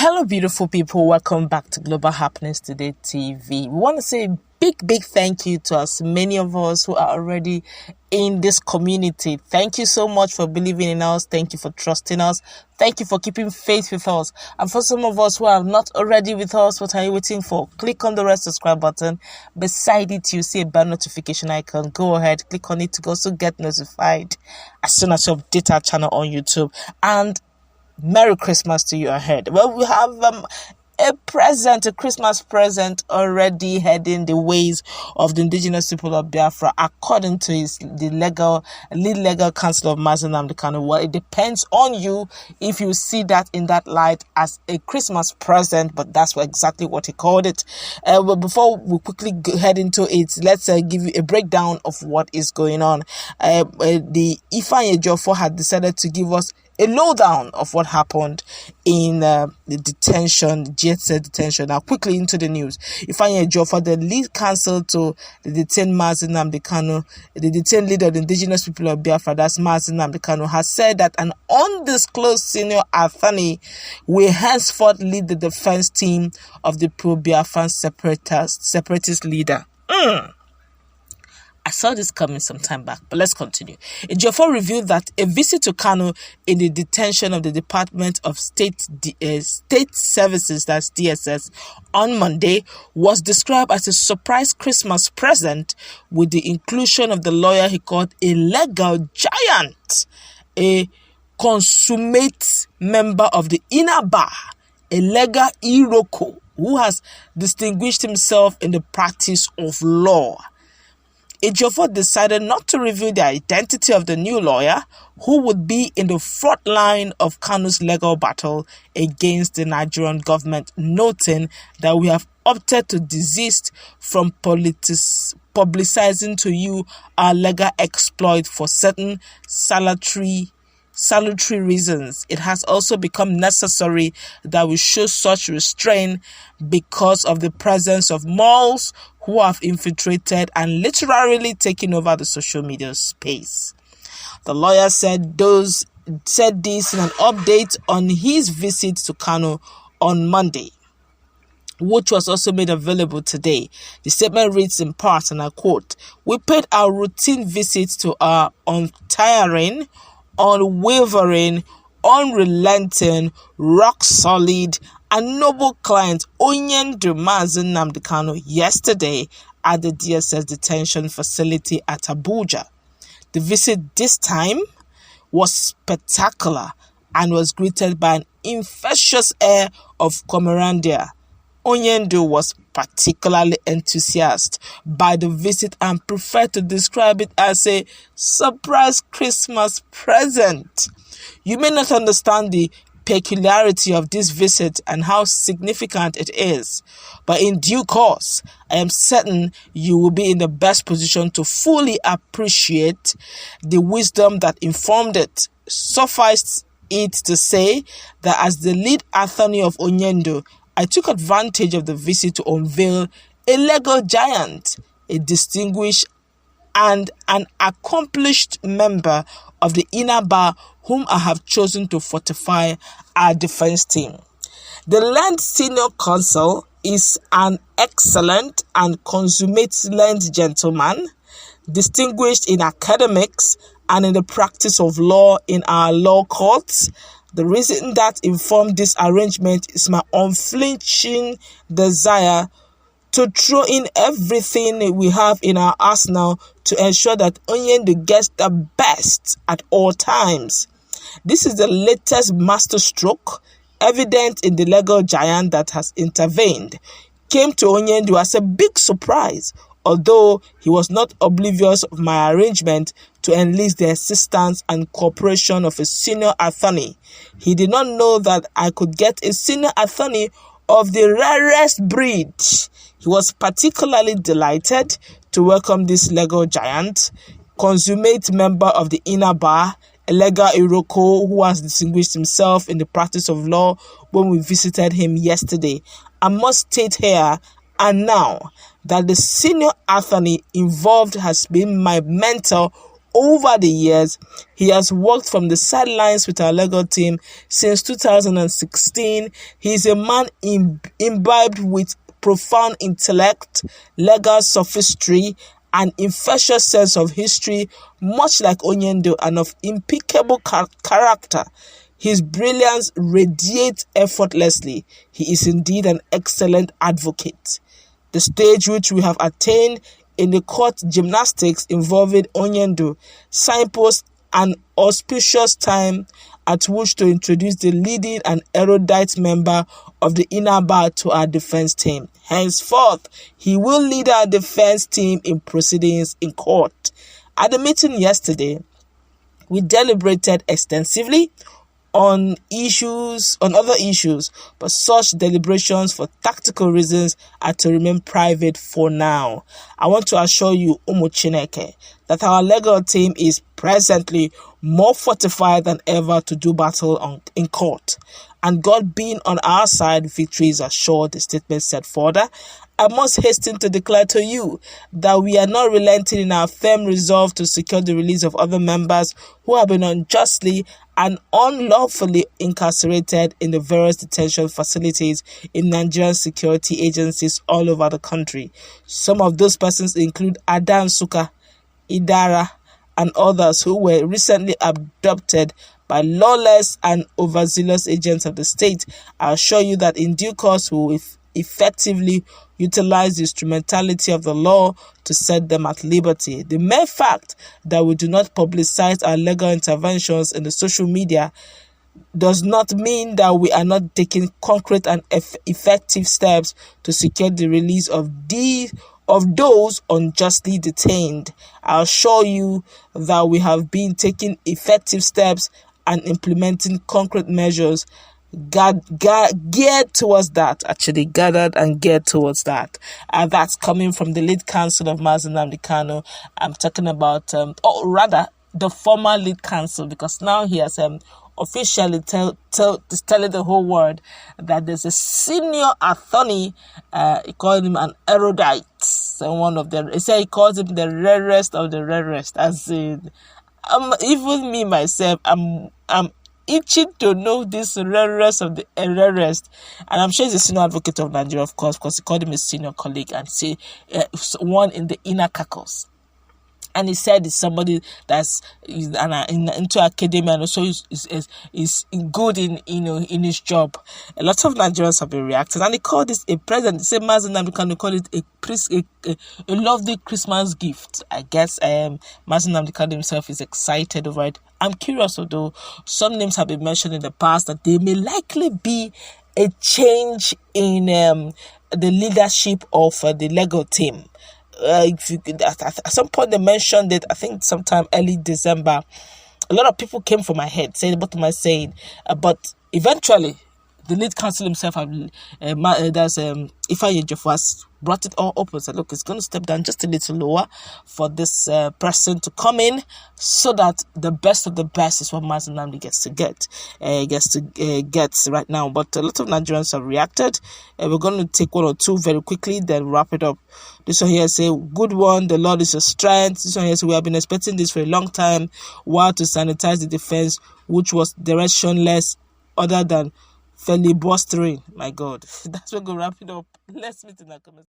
Hello, beautiful people. Welcome back to Global Happenings Today TV. We want to say a big thank you to as many of us who are already in this community. Thank you so much for believing in us. Thank you for trusting us. Thank you for keeping faith with us. And for some of us who are not already with us, what are you waiting for? Click on the red subscribe button. Beside it, you see a bell notification icon. Go ahead, click on it to also get notified as soon as you update our channel on YouTube. And Merry Christmas to you ahead. Well, we have a Christmas present already heading the ways of the indigenous people of Biafra, according to the lead legal counsel of Nnamdi Kanu. Well, it depends on you if you see that in that light as a Christmas present, but that's exactly what he called it. But before we quickly head into it, let's give you a breakdown of what is going on. The Ifeanyi Ejiofor had decided to give us a lowdown of what happened in the detention, detention. Now, quickly into the news. Ifeanyi Ejiofor, the lead counsel to the detained Nnamdi Kanu, the detained leader of the indigenous people of Biafra, that's Nnamdi Kanu, has said that an undisclosed senior attorney will henceforth lead the defense team of the pro-Biafran separatist leader. I saw this coming some time back, but let's continue. Ejiofor revealed that a visit to Kanu in the detention of the Department of State Services, that's DSS, on Monday was described as a surprise Christmas present with the inclusion of the lawyer he called a legal giant, a consummate member of the inner bar, a legal Iroko, who has distinguished himself in the practice of law. Ejiofor decided not to reveal the identity of the new lawyer, who would be in the front line of Kanu's legal battle against the Nigerian government, noting that we have opted to desist from publicizing to you our legal exploit for certain salutary reasons. It has also become necessary that we show such restraint because of the presence of moles who have infiltrated and literally taken over the social media space. The lawyer said this in an update on his visit to Kanu on Monday, which was also made available today. The statement reads in part, and I quote, "We paid our routine visits to our untiring, unwavering, unrelenting, rock-solid, and noble client Nnamdi Kanu yesterday at the DSS detention facility at Abuja. The visit this time was spectacular and was greeted by an infectious air of camaraderie. Nnamdi was particularly enthusiastic by the visit and preferred to describe it as a surprise Christmas present. You may not understand the peculiarity of this visit and how significant it is, but in due course, I am certain you will be in the best position to fully appreciate the wisdom that informed it. Suffice it to say that as the lead attorney of Nnamdi, I took advantage of the visit to unveil a legal giant, a distinguished and an accomplished member of the inner bar whom I have chosen to fortify our defense team. The land senior counsel is an excellent and consummate land gentleman, distinguished in academics and in the practice of law in our law courts. The reason that informed this arrangement is my unflinching desire to throw in everything we have in our arsenal to ensure that Nnamdi gets the best at all times. This is the latest masterstroke, evident in the legal giant that has intervened, came to Nnamdi as a big surprise, although he was not oblivious of my arrangement to enlist the assistance and cooperation of a senior attorney. He did not know that I could get a senior attorney of the rarest breed. He was particularly delighted to welcome this legal giant, consummate member of the inner bar, a legal Iroko who has distinguished himself in the practice of law when we visited him yesterday. I must state here and now that the senior attorney involved has been my mentor over the years, he has worked from the sidelines with our legal team since 2016. He is a man imbibed with profound intellect, legal sophistry, an infectious sense of history, much like Onyendo, and of impeccable character. His brilliance radiates effortlessly. He is indeed an excellent advocate. The stage which we have attained in the court gymnastics involving Onyendo signposts an auspicious time at which to introduce the leading and erudite member of the inner bar to our defense team. Henceforth, he will lead our defense team in proceedings in court. At the meeting yesterday, we deliberated extensively on other issues, but such deliberations for tactical reasons are to remain private for now. I want to assure you, Chineke, that our legal team is presently more fortified than ever to do battle in court. And God being on our side, victory is assured, the statement said further. I must hasten to declare to you that we are not relenting in our firm resolve to secure the release of other members who have been unjustly and unlawfully incarcerated in the various detention facilities in Nigerian security agencies all over the country. Some of those persons include Adan Suka, Idara, and others who were recently abducted by lawless and overzealous agents of the state. I assure you that in due course we will effectively utilize the instrumentality of the law to set them at liberty. The mere fact that we do not publicize our legal interventions in the social media does not mean that we are not taking concrete and effective steps to secure the release of those unjustly detained. I assure you that we have been taking effective steps and implementing concrete measures geared towards that, gathered and geared towards that. That's coming from the lead counsel of Nnamdi Kanu. I'm talking about, the former lead counsel, because now he has officially telling the whole world that there's a senior attorney, he called him an erudite, he calls him the rarest of the rarest, as in, even me myself, I'm itching to know this rarest of the rarest, and I'm sure he's a senior advocate of Nigeria, of course, because he called him a senior colleague and say one in the inner caucus. And he said it's somebody that's into academia and also is good in his job. A lot of Nigerians have been reacting, and they call this a present. They say Nnamdi Kanu call it a lovely Christmas gift. I guess Nnamdi Kanu himself is excited over it. I'm curious, although some names have been mentioned in the past, that there may likely be a change in the leadership of the legal team. At some point they mentioned it, I think sometime early December. A lot of people came for my head saying what am I saying, but eventually the lead counsel himself, Ifeanyi Ejiofor, has brought it all up and said, look, it's going to step down just a little lower for this person to come in, so that the best of the best is what Nnamdi gets to get right now. But a lot of Nigerians have reacted. We're going to take one or two very quickly, then wrap it up. This one here say, good one, the Lord is your strength. This one here say, we have been expecting this for a long time. While to sanitize the defense, which was directionless, other than filibustering. My God, that's what we're going to wrap it up. Let's meet in the comments.